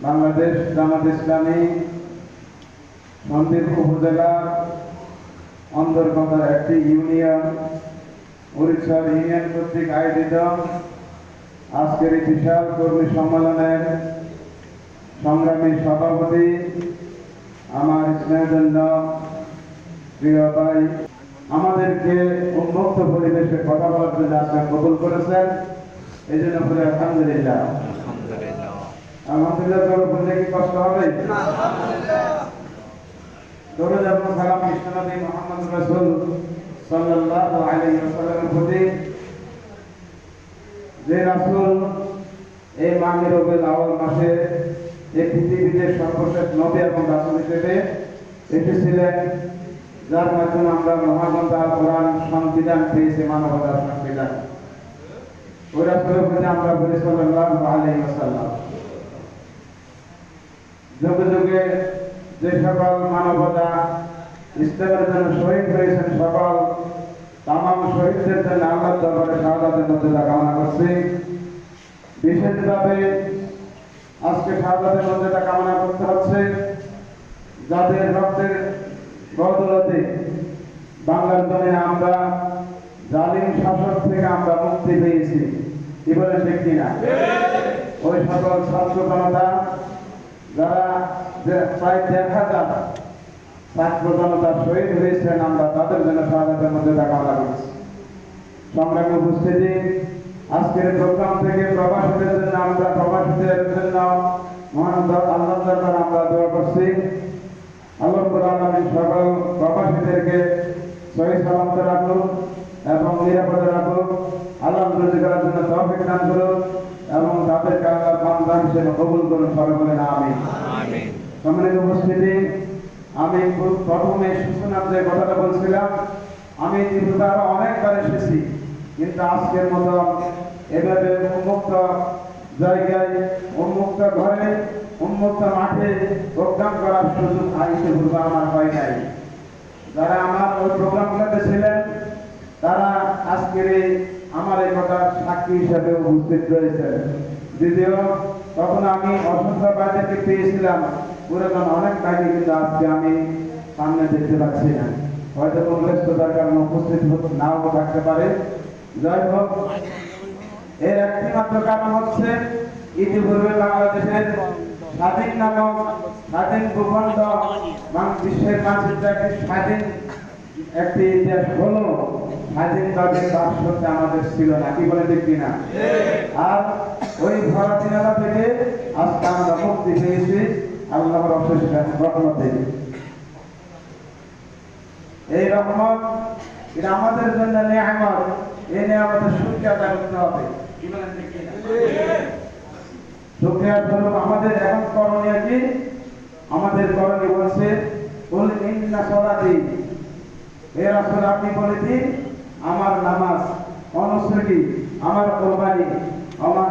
বাংলাদেশ জামাত ইসলামী সন্দ্বীপ উপজেলার অন্তর্গত একটি ইউনিয়ন উড়িষ্যার ইউনিয়ন কর্তৃক আয়োজিত আজকের এই বিশাল কর্মী সম্মেলনের সংগ্রামী সভাপতি আমার স্নেহজন্য প্রিয় ভাই, আমাদেরকে উন্মুক্ত পরিবেশে কথা বলার জন্য আজকে কবুল করেছেন। এই জন্য বলে আলহামদুলিল্লাহ। আলহামদুলিল্লাহ বললে কি কষ্ট হবে? দরুদ এবং সালাম বিশ্বনবী মুহাম্মদ রাসূল সাল্লাল্লাহু আলাইহি ওয়াসাল্লামের প্রতি, যে রাসূল এই মাহে রবিউল আউয়াল মাসে এই পৃথিবীতে সর্বশেষ নবী এবং রাসূল হিসেবে এসেছিলেন, যার মাধ্যমে আমরা মহাগ্রন্থ আল কোরআন সংবিধান পেয়েছি, মানবতার সংবিধান। ওই রাসূলের প্রতি আমরা বলি সাল্লাল্লাহু আলাইহি ওয়াসাল্লাম। যুগে যুগে যে সকল মানবতা ইসলামের জন্য শহীদ হয়েছেন, সকল তামাম শহীদদের জন্য আল্লাহর দরবারে শাহাদাতের মর্যাদা কামনা করছি। বিশেষভাবে আজকে শাহাদাতের মর্যাদা কামনা করতে হচ্ছে যাদের রক্তের বদৌলতে বাংলার জমিনে আমরা জালিম শাসক থেকে আমরা মুক্তি পেয়েছি। কি বলে ঠিক কিনা? ওই সকল ছাত্র জনতা যারা প্রায় ১,০০০ ছাত্র জনতা শহীদ হয়েছেন, আমরা তাদের জন্য শাহাদাতের মর্যাদা কামনা করছি। সংগ্রামী উপস্থিতি, আজকের প্রোগ্রাম থেকে প্রবাসীদের জন্য আমরা প্রবাসীদের জন্য মহান আল্লাহর দরবারে আমরা দোয়া করছি। আল্লাহ রাব্বুল আলামিন সকল প্রবাসীদেরকে সহি সালামতে রাখুন এবং নিরাপদে রাখুন। আল্লাহ রুজি করার জন্য তৌফিক দান করুন এবং তাদেরকে আল্লাহর বান্দা হিসেবে কবুল করুন। সবাই বলেন আমিন। সম্মানিত উপস্থিতি, আমি প্রথমে সূচনার যে কথাটা বলছিলাম, আমি ত্রিপুরা আরো অনেকবার এসেছি, কিন্তু আজকের মতো এভাবে উন্মুক্ত জায়গায়, উন্মুক্ত ঘরে, উন্মুক্ত মাঠে প্রোগ্রাম করার সুযোগ ত্রিপুরা আমার হয় নাই। যারা আমার ওই প্রোগ্রামগুলোতে ছিলেন তারা আজকের আমার এই কথার সাক্ষী হিসাবে উপস্থিত রয়েছেন। যদিও তখন আমি অসংখ্য বাইরে পেয়েছিলাম, পুরাতন অনেক বাইরে, কিন্তু আজকে আমি সামনে দেখতে পাচ্ছি না। হয়তো কোনো ব্যস্ততার কারণে উপস্থিত নাও থাকতে পারে। যাই হোক, এর একটি মাত্র কারণ হচ্ছে ইতিপূর্বে বাংলাদেশের স্বাধীন নামক স্বাধীন ভূখণ্ড বিশ্বের মানচিত্রে একটি স্বাধীন একটি দেশ হলো, স্বাধীনভাবে বাস করতে আমাদের ছিল না। কি বলে ঠিক কিনা? আর ওই ভারতীয়তা থেকে আজকে আমরা মুক্তি পেয়েছি আল্লাহর অশেষ রহমতে। এই রহমত এটা আমাদের জন্য নেয়ামত, এই নেয়ামতের শুকরিয়া আদায় করতে হবে। কি বলেন ঠিক কিনা? শুকরিয়া স্বরূপ আমাদের এখন করণীয় কি? আমাদের করণীয় বলছে কুল ইন্না সলাতি, হে রাসূল আপনি বলে দিন আমার নামাজ, অনুসৃতি, আমার কুরবানি, আমার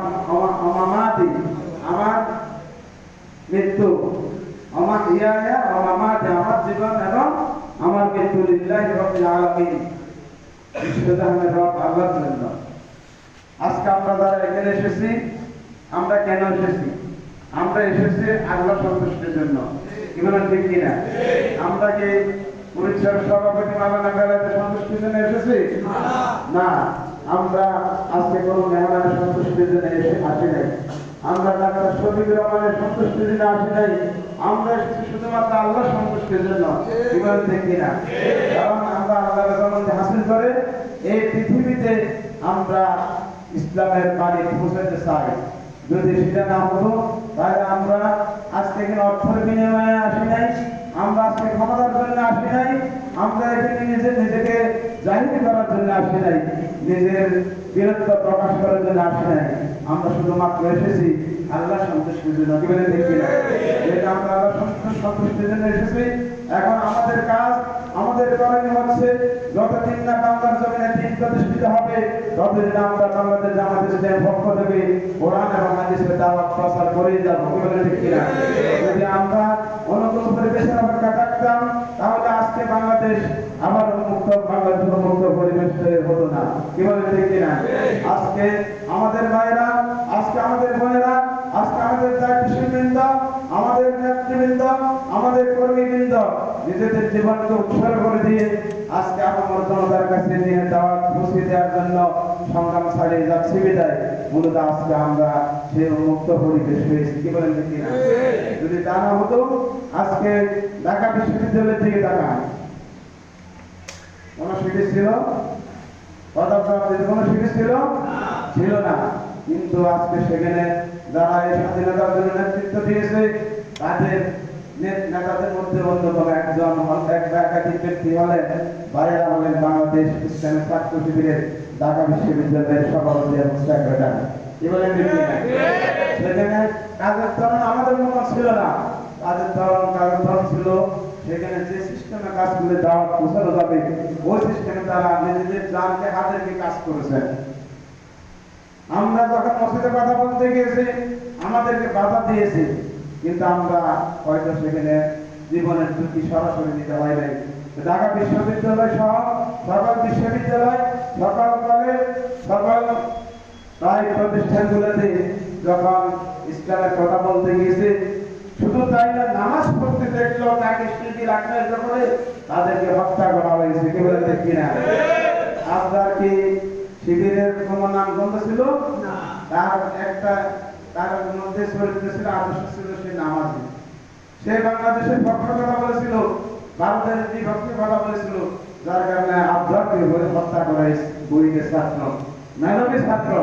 মামাতি, আমার মৃত্যু, আমার ইয়া মামাতি, আমার জীবন এবং আমার মৃত্যু লিল্লাহি রাব্বিল আলামিন, বিশ্বজাহানের রব আল্লাহর জন্য। আজকে আমরা যারা এখানে এসেছি, আমরা কেন এসেছি? আমরা এসেছি আল্লাহ সন্তুষ্টির জন্য। কি বলেন ঠিক কিনা? আমরা কি উড়িষ্যার সভাপতি মাওলানা বেলায়েতের সন্তুষ্টির জন্য এসেছি? না, আমরা আজকে কোনো মেহমানের সন্তুষ্টির জন্য আসি নাই। আমরা ডাক্তার শফিকুর রহমানের সন্তুষ্টির জন্য আসি নাই। আমরা এসেছি শুধুমাত্র আল্লাহর সন্তুষ্টির জন্য। কি বলেন ঠিক কিনা? কারণ আমরা আল্লাহর রহমত হাসিল করে এই পৃথিবীতে আমরা ইসলামের বাণী পৌঁছাতে চাই। যদি সেটা না হতো তাহলে আমরা আজকে এখানে অর্থের বিনিময়ে আসি নাই, আমরা আজকে ক্ষমতার জন্য আসি নাই, আমরা এখানে নিজেকে জাহির করার জন্য আসি নাই, নিজের বীরত্ব প্রকাশ করার জন্য আসি নাই। আমরা শুধুমাত্র এসেছি আল্লাহ সন্তুষ্টির জন্য। কি বলে দেখি না? এটা আমরা আল্লাহ সন্তুষ্টির জন্য এসেছি। এখন আমাদের কাজ, আমাদের করণীয় হচ্ছে যতদিন না বাংলার জমিনে দিন প্রতিষ্ঠিত হবে, ততদিন আমরা বাংলাদেশ জামাত ইসলামের পক্ষ থেকে কোরআন এবং হাদিসের দাওয়াত প্রচার করেই যাব। কি বলে ঠিক কিনা? যদি আমরা অনুকূল পরিবেশের অপেক্ষা থাকতাম তাহলে আজকে বাংলাদেশ আবার উন্মুক্ত, বাংলাদেশ উন্মুক্ত পরিবেশ হতো না। কি বলে ঠিক কিনা? আজকে আমাদের ভাইয়েরা, আজকে আমাদের বোনেরা আজকে আমাদের দায়িত্বশীলবৃন্দ, আমাদের নেতৃবৃন্দ, আমাদের কর্মীবৃন্দ নিজেদের জীবনকে উৎসর্গ করে দিয়ে আজকে আমার জনতার কাছে নিয়ে দাওয়াত পৌঁছে দেওয়ার জন্য সংগ্রাম চালিয়ে যাচ্ছি বিদায় মূলত আজকে আমরা সেই মুক্ত পরিবেশ হয়েছি। কি বলেন ঠিক না? যদি তা না হতো আজকে ঢাকা বিশ্ববিদ্যালয়ের দিকে তাকান, কোন সিটি ছিল? কোন সিটি ছিল না। কিন্তু আজকে সেখানে যারা এই স্বাধীনতার জন্য নেতৃত্ব দিয়েছে তাদের নেতাদের মধ্যে অন্যতম একজন একাধিক ব্যক্তি হলেন ভাইয়েরা হলেন বাংলাদেশ ইসলামী ছাত্র শিবিরের ঢাকা বিশ্ববিদ্যালয়ের সভাপতি এবং সেক্রেটারি। কি বলেন? সেখানে কাজের ধরন আমাদের মতো ছিল না, কাজের ধরন ছিল সেখানে যে সিস্টেমে কাজগুলো দাওয়াত পৌঁছানো যাবে ওই সিস্টেমে তারা নিজেদের জানকে হাতের কাজ করেছেন। আমরা যখন মসজিদে কথা বলতে গিয়েছি আমাদেরকে বাধা দিয়েছে, কিন্তু আমরা হয়তো সেখানে জীবনের ঝুঁকি সরাসরি নিতে হয় নাই। ঢাকা বিশ্ববিদ্যালয় সহ সকল বিশ্ববিদ্যালয়, সকল কলেজ, সকল প্রায় প্রতিষ্ঠানগুলোতে যখন ইসলামের কথা বলতে গিয়েছে শুধু তাই না, নামাজ পড়তে দেখলো তাকে শিরকির আখ্যায়িত করে তাদেরকে হত্যা করা হয়েছে। কি বলে দেখি না? আপনার কি শিবিরের কোন নাম গন্ধ ছিল? তার মধ্যে চরিত্র ছিল, আদর্শ ছিল সে নামাজি। সে বাংলাদেশের পক্ষে কথা বলেছিল, ভারতের বিপক্ষে কথা বলেছিল, যার কারণে আব্দুলকে হত্যা করা হয়েছে। বইকে ছাত্র, মেধাবী ছাত্র,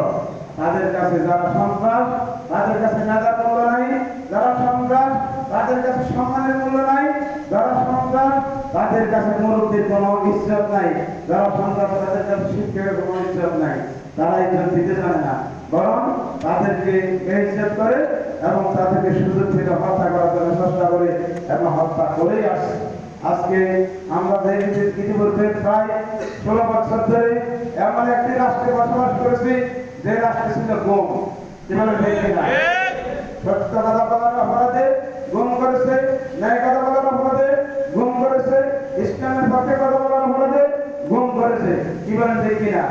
তাদের কাছে যারা সন্ত্রাস তাদের কাছে মেধার মূল্য নাই, যারা সন্ত্রাস তাদের কাছে সম্মানের মূল্য নাই, যারা সন্ত্রাস তাদের কাছে মুরব্বীর কোনো ইজ্জত নাই, যারা সন্ত্রাস তাদের কাছে শিক্ষকের কোনো ইজ্জত নাই। তারা ইজ্জত দিতে জানে না, বরং তাদেরকে বেইজ্জত করে এবং তাদেরকে সুযোগ থেকে হত্যা করার জন্য চেষ্টা করে এবং হত্যা করেই আসছে। আজকে আমরা দেখেছি ইতিমধ্যে প্রায় 16 বছর ধরে এমন একটি রাষ্ট্রে বসবাস করেছি যে রাষ্ট্র ছিল গুম। যেভাবে দেখি না, সত্য কথা বলার অপরাধে গুম করেছে, ন্যায় কথা বলার অপরাধে গুম করেছে, ইসলামের পক্ষে কথা বলার অপরাধে গুম করেছে। কি বলেন দেখি না?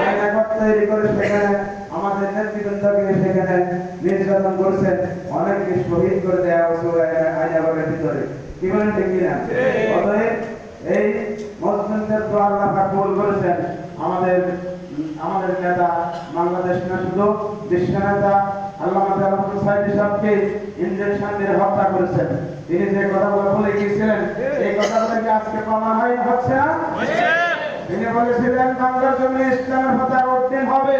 আইন একত্র তৈরি করে সেখানে আমাদের নেতৃবৃন্দকে সেখানে নির্যাতন করেছেন, অনেককে শহীদ করে দেওয়া হয়েছে আইনাবাগের ভিতরে। কি বলেন দেখি না? অতএব এই মুসলিমদের তো আল্লাহ কবুল করেছেন। আমাদের নেতা বাংলাদেশ না শুধু বিশ্ব নেতা আল্লামা আব্দুল সাইদি সাহেবকে ইনজেকশন দিয়ে হত্যা করেছেন। তিনি যে কথাগুলো বলে গিয়েছিলেন এই কথাগুলো কি আজকে প্রমাণ হচ্ছে না? তিনি বলেছিলেন বাংলার জন্য ইসলামের পতাকা উত্তোলন হবে,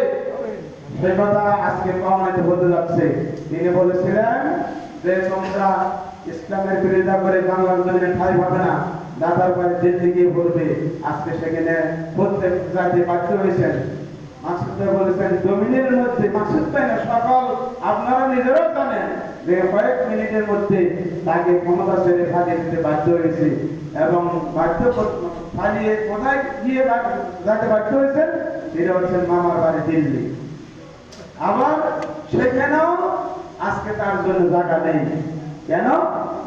সে কথা আজকে প্রমাণিত হতে যাচ্ছে। তিনি বলেছিলেন যে তোমরা ইসলামের বিরোধিতা করে বাংলার জন্য ঠাঁই পাবে না, দাদার বাড়ি দিল্লি গিয়ে বলবে। আজকে সেখানে প্রত্যেক জাতি বাধ্য হয়েছেন। মাসুদ ভাই বলেছেন জমিনের মধ্যে, মাসুদ ভাই না সকল আপনারা নিজেরাও জানেন যে কয়েক মিনিটের মধ্যে তাকে ক্ষমতা ছেড়ে ফাঁকিয়ে দিতে বাধ্য হয়েছে এবং ফালিয়ে কোথায় গিয়ে যাতে বাধ্য হয়েছেন সেটা হচ্ছেন মামার বাড়ি দিল্লি। আবার সেখানেও আজকে তার জন্য জায়গা নেই। কেন?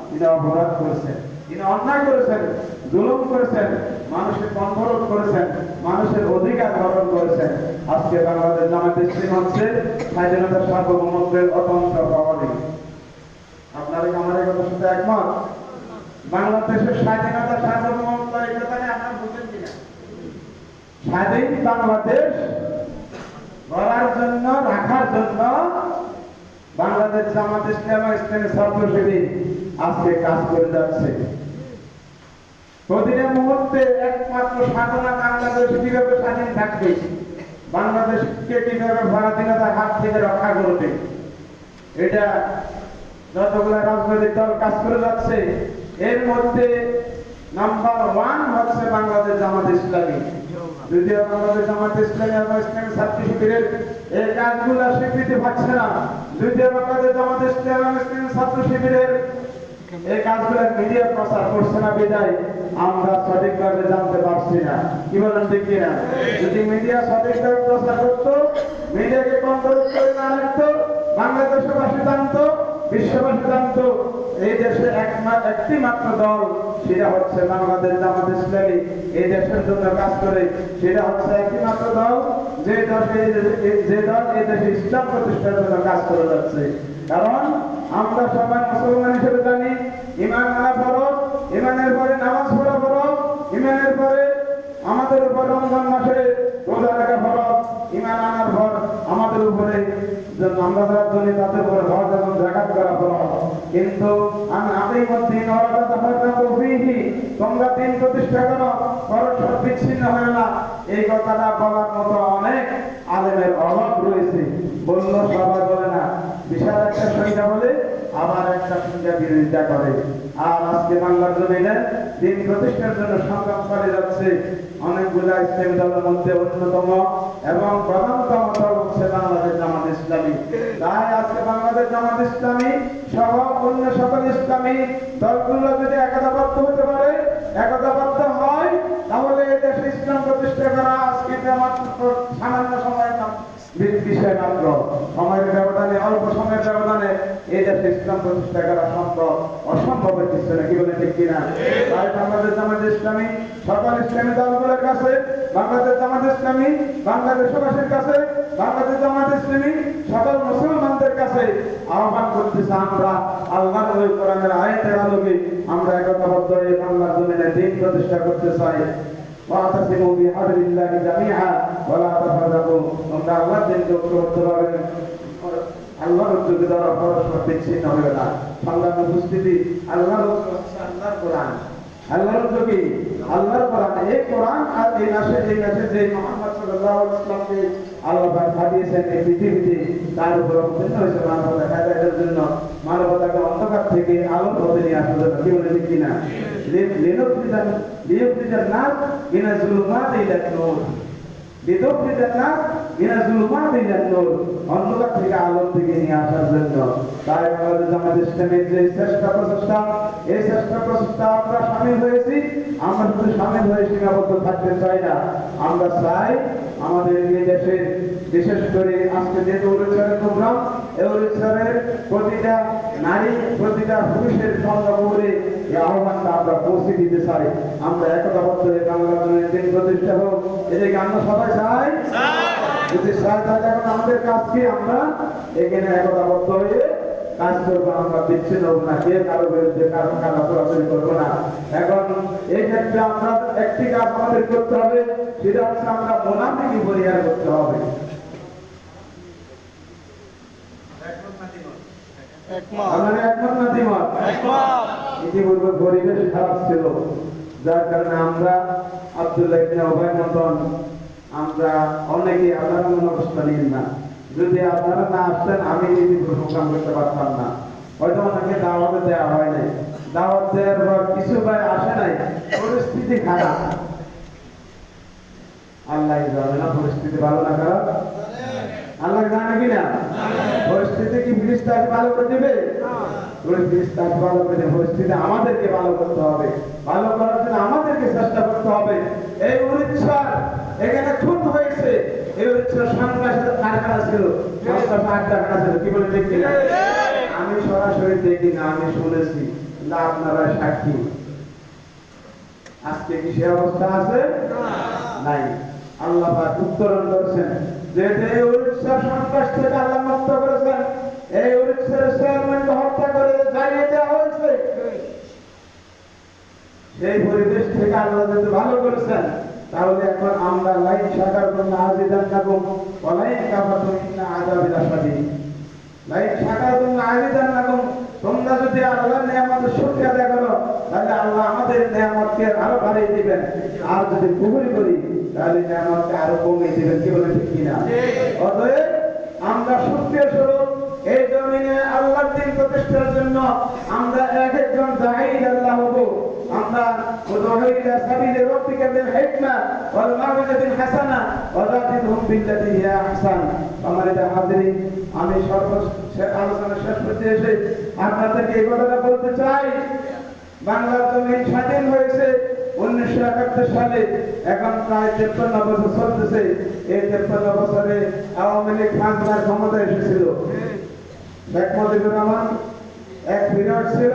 তিনি অপরাধ করেছেন, তিনি অন্যায় করেছেন, জুলুম করেছেন, মানুষের কণ্ঠরোধ করেছেন, মানুষের অধিকার হরণ করেছেন। আজকে বাংলাদেশ জামায়াত ইসলামী হচ্ছে স্বাধীনতার সার্বভৌমত্বের অতন্ত্র প্রহরী। আপনারা কি আমার এই কথার সাথে একমত? বাংলাদেশের স্বাধীনতার সার্বভৌমত্ব এই কথা নিয়ে আপনারা বুঝেন কিনা? স্বাধীন বাংলাদেশ গড়ার জন্য, রাখার জন্য বাংলাদেশ জামায়াত ইসলামী ইসলামী ছাত্র শিবির আজকে কাজ করে যাচ্ছে। প্রতিটা মুহূর্তে একমাত্র সাধনা বাংলাদেশ কিভাবে স্বাধীন থাকবে, বাংলাদেশকে কিভাবে স্বাধীনতার হাত থেকে রক্ষা করবে, এটা যতগুলো রাজনৈতিক দল কাজ করে যাচ্ছে এর মধ্যে নাম্বার 1 হচ্ছে বাংলাদেশ জামায়াত ইসলামী। যদিও বাংলাদেশ জামায়াত ইসলামী এবং ইসলামী ছাত্র শিবিরের এই কাজগুলো স্বীকৃতি পাচ্ছে না, যদিও বাংলাদেশ জামায়াত ইসলামী এবং ইসলামী ছাত্র শিবিরের এই কাজগুলো মিডিয়া প্রচার করছে না বিদায় আমরা সঠিকভাবে জানতে পারছি না। কি বলেন ঠিক কিনা? যদি মিডিয়া সঠিকভাবে প্রচার করতো, মিডিয়াকে কন্ট্রোল করে না রাখতো, বাংলাদেশবাসী জানতো, বিশ্ববাসী জানতো এই দেশে একটি মাত্র দল, সেটা হচ্ছে বাংলাদেশ জামায়াত ইসলামী। এই দেশের জন্য কাজ করে, সেটা হচ্ছে একটি মাত্র দল যে দল এই দেশে ইসলাম প্রতিষ্ঠার জন্য কাজ করে যাচ্ছে। কারণ আমরা সবাই মুসলমান হিসেবে জানি ঈমান আনা ফরজ, ঈমানের পরে নামাজ পড়া ফরজ, ঈমানের পরে আমাদের উপর রমজান মাসে রোজা রাখা ফরজ, ঈমান আনার পর আমাদের উপরে আমরা যারা ধনী তাদের উপরে হজ এবং যাকাত করা ফরজ। কিন্তু তোমরা দিন প্রতিষ্ঠা করো, পরস্পর বিচ্ছিন্ন হয় না, এই কথাটা বলার মতো অনেক আলেমের অভাব রয়েছে। বললো সবাই বলে না, বিশাল একটা সংখ্যা বলে আবার একটা সংখ্যা বিরোধিতা করে। আর আজকে বাংলার জমিনে দিন প্রতিষ্ঠার জন্য সংগ্রাম করে যাচ্ছে অনেকগুলো ইসলামী দলের মধ্যে অন্যতম এবং প্রধানতম দল হচ্ছে বাংলাদেশ জামাত ইসলামী। তাই আজকে বাংলাদেশ জামাত ইসলামী সহ অন্য সকল ইসলামী দলগুলো যদি একতাবদ্ধ হতে পারে, একতাবদ্ধ হয়, তাহলে এই দেশে ইসলাম প্রতিষ্ঠা করা আজকে মাত্র সামান্য সময়ের বিষয় মাত্র। সময়ের ব্যবধানে, অল্প সময়ের ব্যবধানে এই দেশে ইসলাম প্রতিষ্ঠা করা সম্ভব, অসম্ভবের কিছু না। কি বলে ঠিক কিনা? তাই বাংলাদেশ জামাত ইসলামী সকল ইসলামী দলগুলোর কাছে, বাংলাদেশ জামাত ইসলামী বাংলাদেশবাসীর কাছে, বাংলাদেশ জামাত ইসলামী সকল মুসলমানদের কাছে আহ্বান করতেছি, আমরা আল্লাহর ওই কোরআনের আয়াতের আলোকে আমরা একতাবদ্ধ হয়ে বাংলার জমিনে দিন প্রতিষ্ঠা করতে চাই। ওয়াতাসিমু বিহাবলিল্লাহি জামিআ ওয়া লা তাফাররাকু। তোমরা আল্লাহর দিনকে ঐক্যবদ্ধভাবে আল্লাহর উদ্যোগে দ্বারা পরস্পর বিচ্ছিন্ন হবে না। সংগ্রামী উপস্থিতি, আল্লাহর কোরআন, আল্লাহর উদ্যোগে আল্লাহর কোরআন, এই কোরআন আর এই মাসে যে মুহাম্মদ সাল্লাল্লাহু আলাইহি ওয়াসাল্লামকে আল্লাহ পাক পাঠিয়েছেন এই পৃথিবীতে, তার উপর অবতীর্ণ হয়েছে মানবতা হেদায়েতের জন্য, মানবতাকে অন্ধকার থেকে আলোর পথে নিয়ে আসার জন্য। কি বলে ঠিক কিনা? লিয়ুখরিজান নাস মিনা যুলুমাতি ইলান নূর, লিয়ুখরিজান নাস মিনা যুলুমাতি ইলান নূর, অন্ধকার থেকে আলোর দিকে নিয়ে আসার জন্য। তাই বাংলাদেশ জামাত ইসলামীর যে চেষ্টা প্রচেষ্টা, এই চেষ্টা প্রচেষ্টা আমরা শামিল হয়েছি। আমরা শুধু শামিল হয়ে সীমাবদ্ধ থাকতে চাই না, আমরা চাই আমাদের এই দেশের, বিশেষ করে আজকে যে দৌড়ের প্রোগ্রাম, এই দৌড়ের প্রতিটা নারী, প্রতিটা পুরুষের সঙ্গে এই আহ্বানটা আমরা পৌঁছে দিতে চাই। আমরা একতাবদ্ধ হয়ে বাংলার জন্য দিন প্রতিষ্ঠা হোক, এদিকে আমরা সবাই চাই। যদি চাই তাহলে এখন আমাদের কাজ কি? আমরা এখানে একতাবদ্ধ হয়ে কাজ করবো, আমরা বিচ্ছিন্ন হবো না, কে কারো বিরুদ্ধে কারো চলাচলি করবো না। এখন এই ক্ষেত্রে আমরা একটি কাজ আমাদের করতে হবে, সেটা হচ্ছে আমরা মুনাফিকি পরিহার করতে হবে। ইতিপূর্বে পরিবেশ খারাপ ছিল, যার কারণে আমরা আব্দুল্লাহ ইবনে উবাইর মতন আমরা অনেকে আপনারা মনে কষ্ট নিন না, যদি আপনারা না আসতেন আমি এই প্রোগ্রাম করতে পারতাম না। হয়তো ওনাকে দাওয়াতে দেওয়া হয় নাই, দাওয়াত দেওয়ার পর কিছু ভাই আসে নাই, পরিস্থিতি খারাপ। আল্লাহ জানে না পরিস্থিতি ভালো না খারাপ, আল্লাহ জানে কিনা? পরিস্থিতি কি ফিরিস্তা ভালো করে দেবে? ফিরিস্তা ভালো করে দেবে। পরিস্থিতি আমাদেরকে ভালো করতে হবে, ভালো করার জন্য আমাদেরকে চেষ্টা করতে হবে। এই উড়িষ্যার এখানে খুন হয়েছে, এই উড়িষ্যার সন্ত্রাসের কারখানা ছিল, কারখানা ছিল। কি বলে দেখি না? আমি সরাসরি দেখি না, আমি শুনেছি, না আপনারা সাক্ষী। আজকে কি সে অবস্থা আছে? নাই। আল্লাহ পাক উত্তরণ করেছেন যে উড়িষ্যার সন্ত্রাস থেকে আল্লাহ মুক্ত করেছেন, এই উড়িষ্যার চেয়ারম্যানকে হত্যা করে জ্বালিয়ে দেওয়া হয়েছে। সেই পরিবেশ থেকে আল্লাহ যদি ভালো করেছেন, তাহলে এখন আমরা লাইন শাকারতুম লাযিদান্নাকুম ওয়া লাইন কাফারতুম ইন্না আযাবি লাশাদীদ। লাইন শাকারতুম লাযিদান্নাকুম, তোমরা যদি আল্লাহর নিয়ামতের শুকরিয়া আদায় করো, তাহলে আল্লাহ আমাদের নিয়ামতকে আরো বাড়িয়ে দিবেন। আর যদি কুফরি করি, তাহলে নিয়ামতকে আরো কমিয়ে দিবেন। কি বলে ঠিক কিনা? অতএব আমরা শুকরিয়া স্বরূপ এই জমিনে আল্লাহর দ্বীন প্রতিষ্ঠার জন্য আমরা একজন দাঈ আল্লাহ হব। আমরা উদউ ইলা সাবিলি রাব্বিকা বিল হিকমা ওয়াল মাউইযাতিল হাসানা ওয়া যাতিদহুম বিল্লাতী হিয়া আহসান। সম্মানিত হাজিরিন, আমি আলোচনা শেষ করতে এসে আপনাদেরকে এই কথাটা বলতে চাই, বাংলার জমিন স্বাধীন হয়েছে 1971 সালে, এখন প্রায় 53 বছর চলতেছে। এই 53 বছরে আওয়ামী লীগ বাংলার ক্ষমতায় এসেছিল। শেখ মুজিবুর রহমান এক পিরিয়ড ছিল,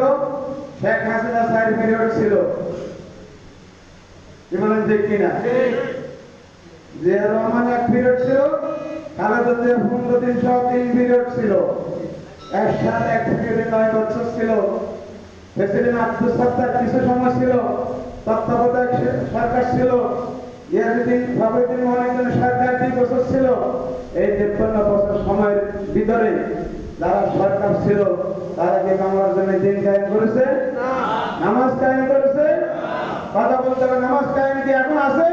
শেখ হাসিনা 4 পিরিয়ড ছিল। কি বলেন ঠিক কিনা? জিয়া রহমান এক পিরিয়ড ছিল, খালেদা জিয়া 15 দিন সহ 3 পিরিয়ড ছিল, এরশাদ এক পিরিয়ডে 9 বছর ছিল, প্রেসিডেন্ট আব্দুল সাত্তার কিছু সময় ছিল, তত্ত্বাবধায়ক সরকার ছিল, ইয়াজউদ্দিন ফখরুদ্দিন মনির সরকার 2 বছর ছিল। এই 53 বছর সময়ের ভিতরে যারা সরকার ছিল তারা কি বাংলার জন্য দিন কায়েম করেছে? নামাজ কায়েম করেছে? কথা বলতে হবে, নামাজ কায়েম কি এখন আছে?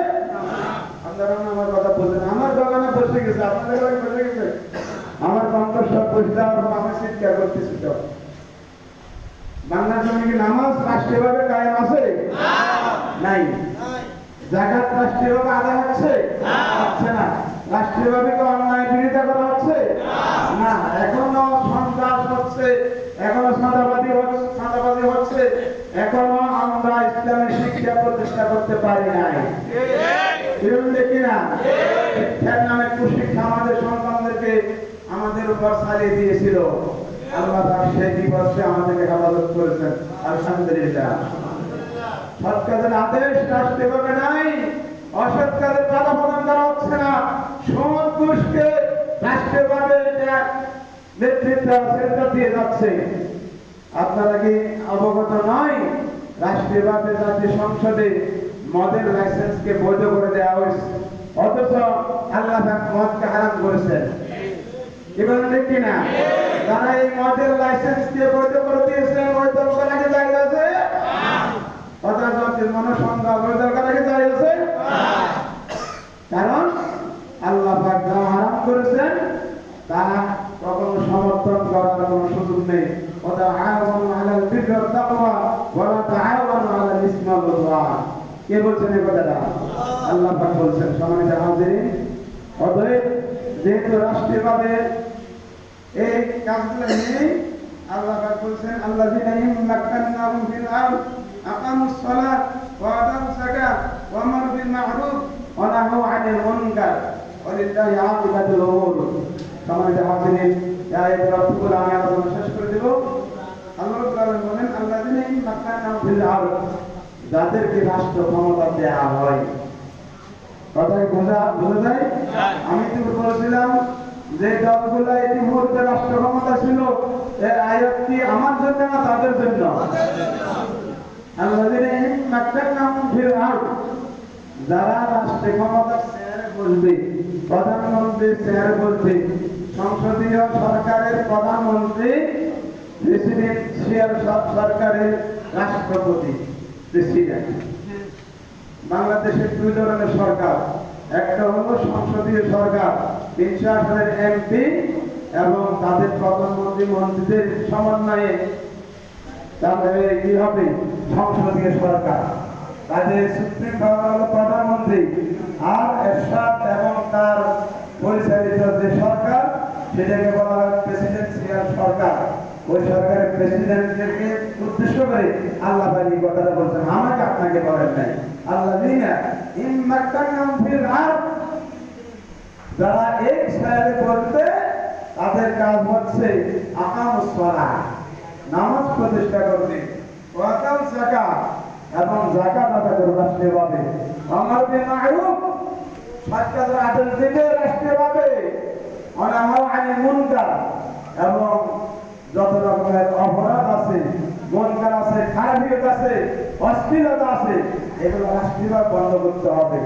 আপনারা আমার কথা বলছেন, আমার বাগানে বসে গেছে, আপনাদের বাগানে বসে গেছে, আমার কণ্ঠস্বর বসে আর আমি চিৎকার করতেছি। তো বাংলার জন্য কি নামাজ রাষ্ট্রীয়ভাবে কায়েম আছে? নাই। জাকাত রাষ্ট্রীয়ভাবে আদায় হচ্ছে? হচ্ছে না। রাষ্ট্রীয়ভাবে কি অন্যায় বিরোধিতা করা হচ্ছে? না। এখনো সন্ত্রাস হচ্ছে, এখনো চাঁদাবাজি হচ্ছে, এখনো আমরা ইসলামী শিক্ষা প্রতিষ্ঠা করতে পারি নাই। দেখি না, শিক্ষার নামে কুশিক্ষা আমাদের সন্তানদেরকে আমাদের উপর ছাড়িয়ে দিয়েছিল। আল্লাহ সেই দিবসে আমাদেরকে হেফাজত করেছেন, আলহামদুলিল্লাহ। সৎ কাজের আদেশ রাষ্ট্রীয়ভাবে নাই, অসৎ কাজের বাধা প্রদান করা হচ্ছে না। সৎ ঘুষকে রাষ্ট্রীয়ভাবে নেতৃত্ব দিয়ে যাচ্ছে। আপনারা কি অবগত নয়? রাষ্ট্রীয়ভাবে জাতীয় সংসদে মদের লাইসেন্সকে বৈধ করে দেওয়া হয়েছে, অথচ আল্লাহ মদকে হারাম করেছেন। কি বলেন ঠিক কিনা? যারা এই মদের লাইসেন্সকে বৈধ করে দিয়েছেন ওই দরকার আগে জায়গা আছে? মনসংখ্যা ওই দরকার আগে জায়গা আছে? কারণ আল্লাহ পাক যা হারাম করেছেন তা কখনো সমর্থন করার কোনো সুযোগ নেই। ওয়াতাআওয়ানু আলাল বিররি ওয়াত তাকওয়া ওয়া লা তাআওয়ানু আলাল ইসমি ওয়াল উদওয়ান। কে বলছেন এই কথাটা? আল্লাহ পাক বলছেন। সম্মানিত হাজিরিন, অতএব যেহেতু রাষ্ট্রীয়ভাবে এই কাজগুলো নেই, আল্লাহ পাক বলছেন আল্লাযীনা ইম্মাক্কান্নাহুম ফিল আরদ আকামুস সালাত ওয়া আতাউস যাকাত ওয়া আমারু বিল মা'রুফ ওয়া নাহাউ আনিল মুনকার ওয়া লিল্লাহি আকিবাতুল উমুর। সম্মানিত হাজিরিন, এই আয়াতের অর্থগুলো আমি আলোচনা শেষ করে দেব। আল্লাহ রাব্বুল আলামিন বলেন আল্লাযীনা ইম্মাক্কান্নাহুম ফিল আরদ, যাদেরকে রাষ্ট্র ক্ষমতা দেয়া হয়। কথায় বোঝা যায়? আমি তো বলেছিলাম যে দলগুলো এই মুহূর্তে রাষ্ট্র ক্ষমতা ছিল, এর আয়াতটি আমার জন্য না তাদের জন্য? আল্লাযীনা ইম্মাক্কান্নাহুম ফিল আরদ, যারা রাষ্ট্র ক্ষমতার চেয়ারে বসবে, প্রধানমন্ত্রী চেয়ারে বসবে, সংসদীয় সরকারের প্রধানমন্ত্রী, প্রেসিডেন্সিয়াল সরকারের রাষ্ট্রপতি, প্রেসিডেন্ট। বাংলাদেশের 2 ধরনের সরকার, একটা হলো সংসদীয় সরকার, 318 এমপি এবং তাদের প্রধানমন্ত্রী মন্ত্রীদের সমন্বয়ে তাদের কি হবে? সংসদীয় সরকার। তাদের সুপ্রিম পাওয়ার হলো প্রধানমন্ত্রী, আর এরশাদ এবং তার পরিচালিত যে সরকার সেটাকে বলা হয় প্রেসিডেন্সিয়াল সরকার। ওই সরকারের প্রেসিডেন্টকে উদ্দেশ্য করে আল্লাহ পাক কথাটা বলছেন, আমাকে আপনাকে বলেন নাই। আল্লাযীনা ইম্মাক্কান্নাহুম ফিল আরদ, যারা এক ছায়াতে বলতে তাদের কাজ হচ্ছে আকামুস সালাহ, নামাজ প্রতিষ্ঠা করবে, ওয়া আতাউস যাকাত এবং যাকাত আদায় করবে রাষ্ট্রীয়ভাবে, ওয়া আমারু বিল মা'রুফ সৎ কাজের আদেশ দিবে রাষ্ট্রীয়ভাবে, ওয়া নাহাউ আনিল মুনকার এবং যত রকমের অপরাধ আছে, মুনকার আছে, খারাপিয়ত আছে, অশ্লীলতা আছে, এগুলো রাষ্ট্রীয়ভাবে বন্ধ করতে হবে।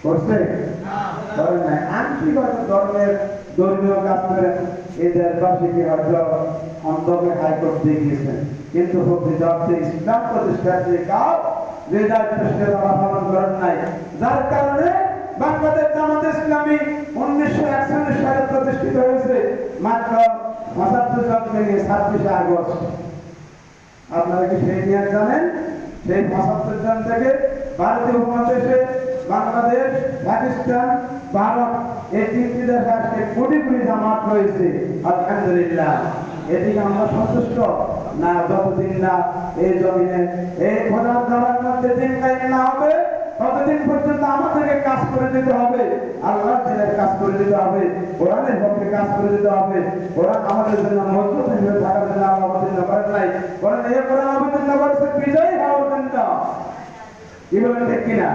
করছে? করেন নাই। আংশিক হয়তো ধর্মের ধর্মীয় কাজ করেন, এদের বাসীকে হয়তো অন্ধকে হাইকোর্ট দিয়ে গিয়েছেন, কিন্তু প্রকৃত অর্থে ইসলাম প্রতিষ্ঠার যে কাজ, যে দায়িত্ব সেটা তারা পালন করেন নাই। যার কারণে বাংলাদেশ জামাত ইসলামী 1941 সালে প্রতিষ্ঠিত হয়েছে, মাত্র 75 জনকে নিয়ে 26 আগস্ট। আপনারা কি সেই নিয়ে জানেন? সেই 75 জন থেকে ভারতীয় উপমহাদেশে বাংলাদেশ, পাকিস্তান, ভারত এই 3টি দেশে আজকে কোটি কোটি জামাত রয়েছে। আলহামদুলিল্লাহ। এদিকে আমরা সন্তুষ্ট না, যতদিন না এই জমিনে এই খোদার দ্বারার মধ্যে দিন কায়েম না হবে ততদিন পর্যন্ত আমাদেরকে কাজ করে দিতে হবে, আল্লাহর দিনের কাজ করে দিতে হবে, কোরআনের পক্ষে কাজ করে দিতে হবে। কোরআন আমাদের জন্য মজবুত হিসেবে থাকার জন্য আল্লাহ অবতীর্ণ করেন নাই, কোরআন অবতীর্ণ করেছে বিজয়ী হওয়ার জন্য। কি বলেন ঠিক কিনা?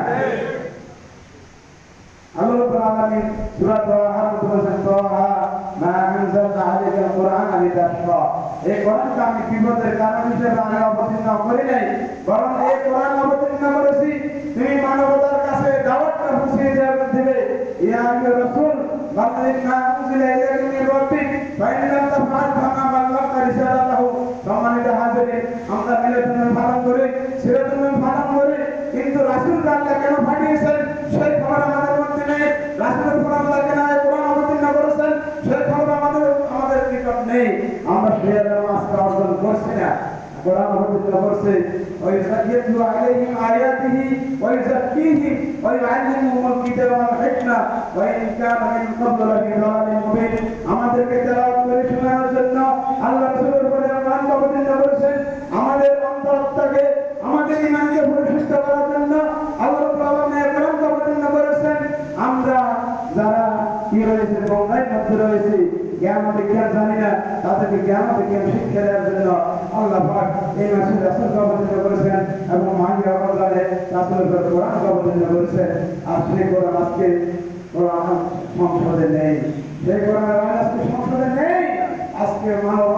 আল্লাহ রাব্বুল আলামিন সূরা তাহা বলেছেন, তাহা মা আনজালনা আলাইকাল কুরআনা লিতাশকা। এই কোরআনকে আমি বিপদের কারণ হিসেবে আমি অবতীর্ণ করি নাই, বরং এই কোরআন অবতীর্ণ করেছি তুমি মানবতার কাছে দাওয়াতটা পৌঁছে দিবে। ইয়া আইয়ুহার রাসূল বাল্লিগ মা উনজিলা ইলাইকা মির রাব্বিক ফাইন লাম তাফআল ফামা বাল্লাগতা রিসালাতাহু। সম্মানিত হাজিরিন, আমরা মিলাদুন নবী পালন করি, সিরাতুন নবী পালন করি, কিন্তু রাসূলকে আল্লাহ কেন পাঠিয়েছেন সেই খবর আমাদের মধ্যে নেই। রাসূলের পর আল্লাহ কেন এই কোরআন অবতীর্ণ করেছেন সেই খবর আমাদের নিকট নেই। আমরা সেই আজকে অর্জন করছি না। কোরআন অবতীর্ণ করছে ওয়াইযাকিতু আলাইহিম আয়াতিহি ওয়াইযাক্কিহিম ওয়াইউআল্লিমুহুমুল কিতাবা ওয়াল হিকমা ওয়া ইন কানা মিন ক্বাবলু লাফি দালালিন মুবিন। আমাদেরকে তেলাওয়াত করে শোনানোর জন্য আল্লাহ রাসূলের উপরে কোরআন অবতীর্ণ করেছেন। আমাদের অন্তরটাকে, আমাদের ঈমানকে পরিশুদ্ধ করার জন্য আল্লাহ রাব্বুল আলামিন কোরআন অবতীর্ণ করেছেন। আমরা যারা কি রয়েছে, গঙ্গায় মধ্যে রয়েছে, জ্ঞান বিজ্ঞান জানি না, তাদেরকে জ্ঞান বিজ্ঞান শিক্ষা দেওয়ার জন্য আল্লাহ পাক এই মাসে রাসূলকে অবতীর্ণ করেছেন এবং মাহিয়া রমজানে রাসূলের কোরআন অবতীর্ণ করেছেন। আর সেই কোরআন আজকে কোরআন সংসদে নেই, সেই কোরআন আজকে সংসদে নেই। আজকে মানব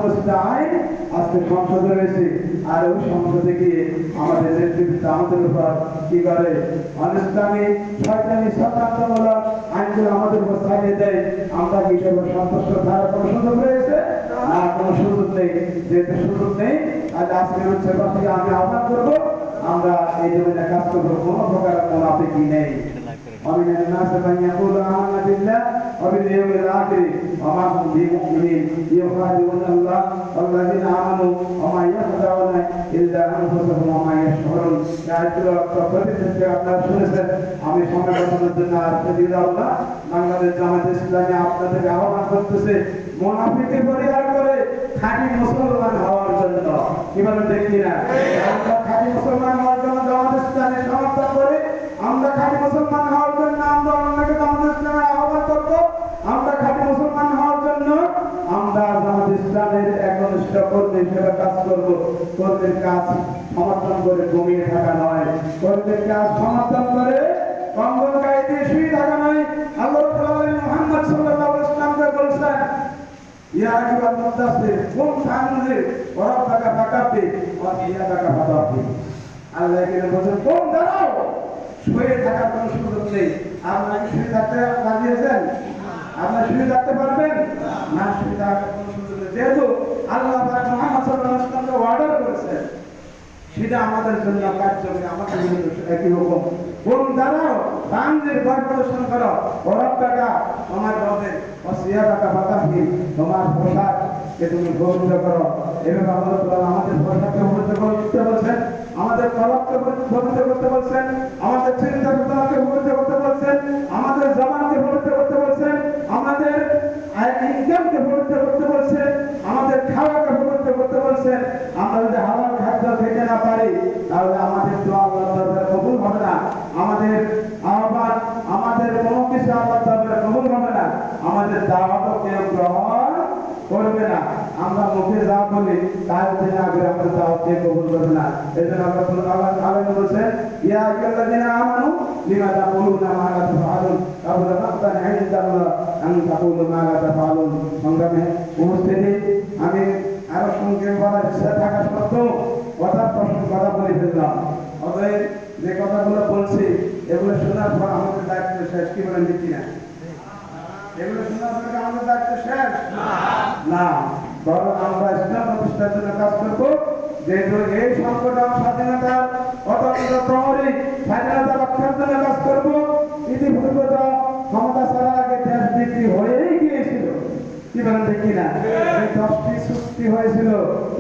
রচিত আইন আজকে সংসদে রয়েছে, আর ওই সংসদে গিয়ে আমাদের নেতৃত্ব আমাদের উপর কি করে অনিসলামী শয়তানি সত্তামূলক আইনগুলো আমাদের উপর চালিয়ে দেয়। আমরা কি সেগুলো সন্তুষ্ট থাকার কোনো সুযোগ রয়েছে? না, কোনো সুযোগ নেই। যেহেতু সুযোগ নেই, আজ আজকে হচ্ছে আমি আহ্বান করবো, আমরা এই জমিনে কাজ করবো, কোনো প্রকার মুনাফিকি নেই। ومن الناس من يقول آمنا بالله وباليوم الآخر وما هم بمؤمنين يخادعون الله والذين آمنوا وما يخدعون إلا أنفسهم وما يشعرون। আপনারা শুনেছেন, আমি সময় বাঁচানোর জন্য আর সেদিন না, বাংলাদেশ জামায়াত ইসলামী আপনাদেরকে আহ্বান করতেছে মুনাফিকি পরিহার করে খাঁটি মুসলমান হওয়ার জন্য। কি বলেন ঠিক কিনা? আমরা খাঁটি মুসলমান হওয়ার জন্য জামায়াত ইসলামী সমর্থন করি। আমরা খাঁটি মুসলমান হওয়ার জন্য আমরা অন্যকে জামায়াত ইসলামের আহ্বান করব। আমরা খাঁটি মুসলমান হওয়ার জন্য আমরা জামায়াত ইসলামের একনিষ্ঠ কর্মী হিসেবে কাজ করব। কর্মীর কাজ সমর্থন করে ঘুমিয়ে থাকা নয়, কর্মীর কাজ সমর্থন করে কম্বল গায়ে দিয়ে শুয়ে থাকা নয়। আল্লাহ মুহাম্মদ সাল্লাল্লাহু আলাইহি ওয়াসাল্লামকে বলেছেন, ইয়া আইয়ুহাল মুদাসসির কুম ফাআনজির ওয়া রাব্বাকা ফাকাব্বির ওয়া সিয়াবাকা ফাতাব্বির। আল্লাহ এখানে বলেন কোন দাঁড়াও, শুয়ে থাকার কোনো সুযোগ নেই। আপনারা কি শুয়ে থাকতে রাজি আছেন? আপনারা শুয়ে থাকতে পারবেন না? শুয়ে থাকার কোনো সুযোগ নেই। যেহেতু আল্লাহ পাক মুহাম্মদ সাল্লাল্লাহু আলাইহি ওয়াসাল্লামকে অর্ডার করেছেন, সেটা আমাদের জন্য কার্যকরী, আমাদের জন্য একই রকম। কোন দাঁড়াও, বাংলাদেশ ভয় প্রদর্শন করো, ওরব টাকা তোমার রবে অসিয়া টাকা বাতাসি, তোমার পোশাককে তুমি গৌরব করো। এভাবে আমাদের পোশাককে পবিত্র করতে বলছেন, আমাদের কলবকে পবিত্র করতে বলছেন, আমাদের চিন্তা চেতনাকে পবিত্র করতে বলছেন, আমাদের জবানকে পবিত্র করতে বলছেন, আমাদের ইনকামকে পবিত্র করতে বলছেন, আমাদের খাওয়াকে পবিত্র করতে বলছেন। আমরা যদি হালাল খাদ্য খেতে না পারি তাহলে আমাদের দোয়া আল্লাহর দরবারে কবুল হবে না। আমাদের আহ্বান, আমাদের কোনো কিছু আল্লাহর দরবারে কবুল হবে না। আমাদের দাওয়াতও কেউ গ্রহণ করবে না। আমরা মুখে যা বলি তার জন্য আগে আমাদের দাওয়াত কেউ কবুল করবে না। এই জন্য আল্লাহ আলামিন বলেছেন, ইয়া আইয়ুহাল্লাযীনা আমানু লিমা তাকুলুনা মা লা তাফআলুন কাবুরা মাকতান ইনদাল্লাহ আন তাকুলু মা লা তাফআলুন। সংগ্রামে উপস্থিতি, আমি আরো সংক্ষেপে বলার ইচ্ছা থাকা সত্ত্বেও কথা বলে ফেললাম। অতএব যে কথাগুলো বলছি এগুলো শোনার পর আমাদের দায়িত্ব শেষ। কি বলেন ঠিক কিনা? এগুলো শোনার পর আমাদের দায়িত্ব শেষ না, বরং আমরা ইসলাম প্রতিষ্ঠার জন্য কাজ করবো। যেহেতু এই সংগঠন স্বাধীনতার অত্যন্ত প্রহরী, স্বাধীনতা রক্ষার জন্য কাজ করবো। ইতিপূর্বে তো ক্ষমতা ছাড়ার আগে দেশ বিক্রি হয়েই গিয়েছিল। কি বলেন ঠিক কিনা? এই 10টি চুক্তি হয়েছিল,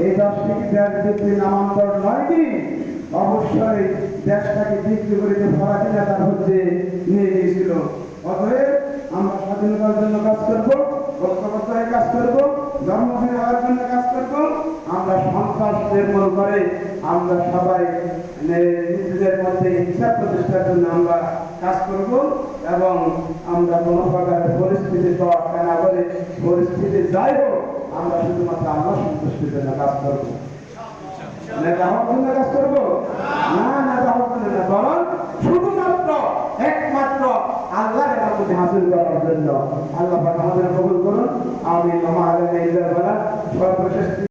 এই 10টি দেশ বিক্রি নামান্তর নয় কি? অবশ্যই দেশটাকে বিক্রি করে ফরাকিনা তার হচ্ছে নিয়ে গিয়েছিল। অতএব আমরা স্বাধীনতার জন্য কাজ করবো, ঐক্যবদ্ধ হয়ে কাজ করবো, ধর্মহীন হওয়ার জন্য কাজ করবো। আমরা সন্ত্রাস নির্মূল করে আমরা সবাই নিজেদের মধ্যে হিংসা প্রতিষ্ঠার জন্য আমরা কাজ করব এবং আমরা কোনো প্রকারের পরিস্থিতি তোয়াক্কা না করে পরিস্থিতি যাই হোক আমরা শুধুমাত্র আল্লাহ সন্তুষ্টির জন্য কাজ করবো। নেতা হওয়ার জন্য কাজ করবো না, নেতা হওয়ার জন্য না, বরং শুধুমাত্র একমাত্র আল্লাহর রহমত হাসিল করার জন্য। আল্লাহ পাক আমাদের কবুল করুন। আমিন। সর্বশেষ